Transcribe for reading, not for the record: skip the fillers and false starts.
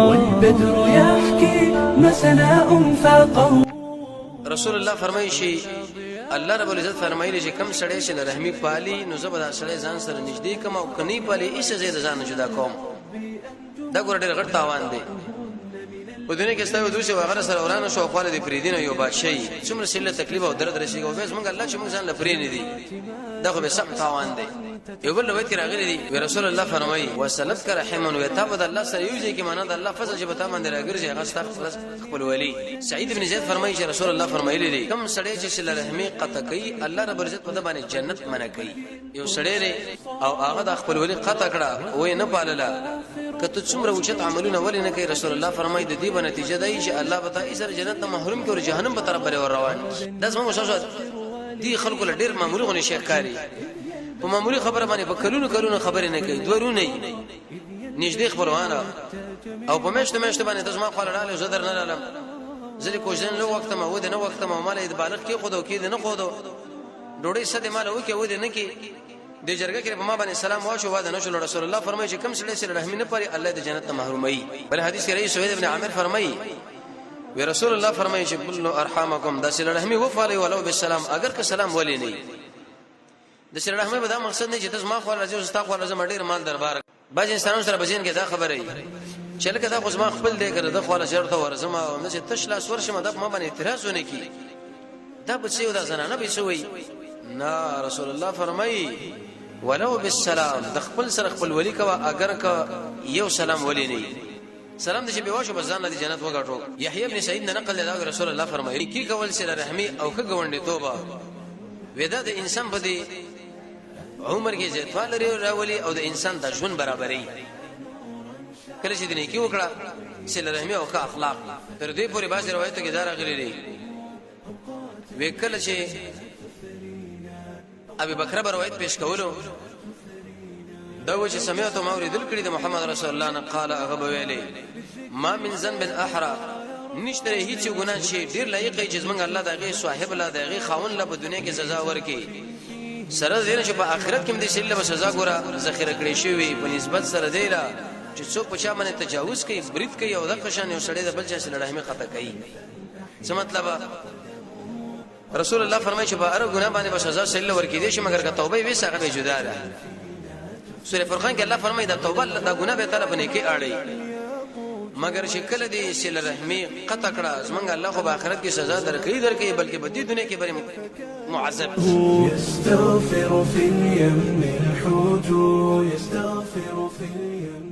والبدر يحكي ما سناء فاقه. رسول الله فرمایي شي الله رب العزت فرمایلی چې کم سړی چې رحمی پالي نو زبر سړی ځان سره نږدې کوم او کني پالي ایسه زید ځان جدا کوم. دا ګور ډېر غټ تاوان دی په دنیا کې ستاسو دوی چې وغیرہ سره ورانه شو خپل د فریدین یو بادشاہي څومره سله تکلیف او درد رسیږي او بس موږ الله چې موږ ځان لپاره نه دي دا خو به سم تاوان دی. یو بل روایت راغلی دی رسول الله فرمایي وسلت کرحمن وتعبد الله سره یوځي کې معنا د الله فضل چې بتا باندې راګرځي هغه ستاسو خپل ولی. سعید بن زید فرمایي چې رسول الله فرمایلی دی کم سړی چې صله رحمی قطع کوي الله رب عزت په باندې جنت منع کوي. یو سړی او هغه د خپل ولی قطع کړه وې نه پالله کته څومره وچت عملونه ولې نه کوي. رسول الله فرمایي د دې په نتیجه دی چې الله به تاسو جنت ته محروم کوي او جهنم په طرف ور روان. دا څنګه شوه دي خلکو له ډیر معمولی غونې شیخ کاری په معمولی خبره باندې په کلونو خبرې نه کوي دورونه نږدې خبرونه او په مشته باندې تاسو ما خپل رااله زه در نه لالم زه کوښښ نه وخت ما ود نه وخت ما مال د بالغ کې خودو کې نه خودو ډوډۍ سده مال وکي ود نه کې د جرګه کې په ما باندې سلام واښو واده نشو. رسول الله فرمایي چې کم سړی سره رحم نه پري الله د جنت ته محرومي. بل حدیث کې رئیس سعید ابن عامر فرمایي وی رسول الله فرمایي چې بلوا ارحامکم د سره رحمي وفالي ولو بالسلام اگر که سلام ولي نه د سره رحمه به دا مقصد نه چې تاسو ما خو راځي او تاسو خو راځم ډیر مال دربار باج انسانانو سره بجین کې دا خبره ای چې لکه دا خو ما خپل دی کړه د خو له شرط ورزم او نه چې تشلا ورشم دا ما باندې اعتراض ونه کی دا بچي دا زنانه به سوی نه. رسول الله فرمایي ولو بالسلام د خپل سره خپل ولی کوا اگر که یو سلام ولی نه سلام دې چې به واښو بزان د جنت وګټو. یحیی ابن سعید نه نقل دا رسول الله فرمایي کی کول سره رحمی او که ګوندې توبه ودا د انسان په دې عمر کې زیاتواله لري راولي او د انسان د ژوند برابرۍ کله چې د نیکی وکړه سله رحمی او ښه اخلاق تر دې پورې بعض روایتو کې دا راغلي دي وکړه چې ابي بکر روایت پیش کولو دا و چې سمعت ما اوریدل کړي د محمد رسول الله نه قال اغه ویلي ما من ذنب احرى نشته هیڅ ګناه شي ډیر لایق چې زمونږ الله دغه صاحب الله دغه خاون له په دنیا کې سزا ورکړي سره دې چې په آخرت کې دې شله به سزا ګوره ذخیره کړی شي په نسبت سره دی لا چې څوک په چا باندې تجاوز کوي برید کوي او د قشان یو سړی د بل چا سره رحمه خطا کوي. څه مطلب رسول الله فرمایي چې په هر ګناه باندې به سزا سله ورکړي دي چې مگر که توبه وي څنګه به جدا ده. سورہ فرقان کې الله فرمایي دا توبه دا ګناه به طرف نه کې اړي مگر شکل دې سله رحمی قطع کړه زمونږ الله خو په آخرت کې سزا درکې بلکې په دې دنیا کې بری معذب. يستغفر في اليم الحوت يستغفر في اليم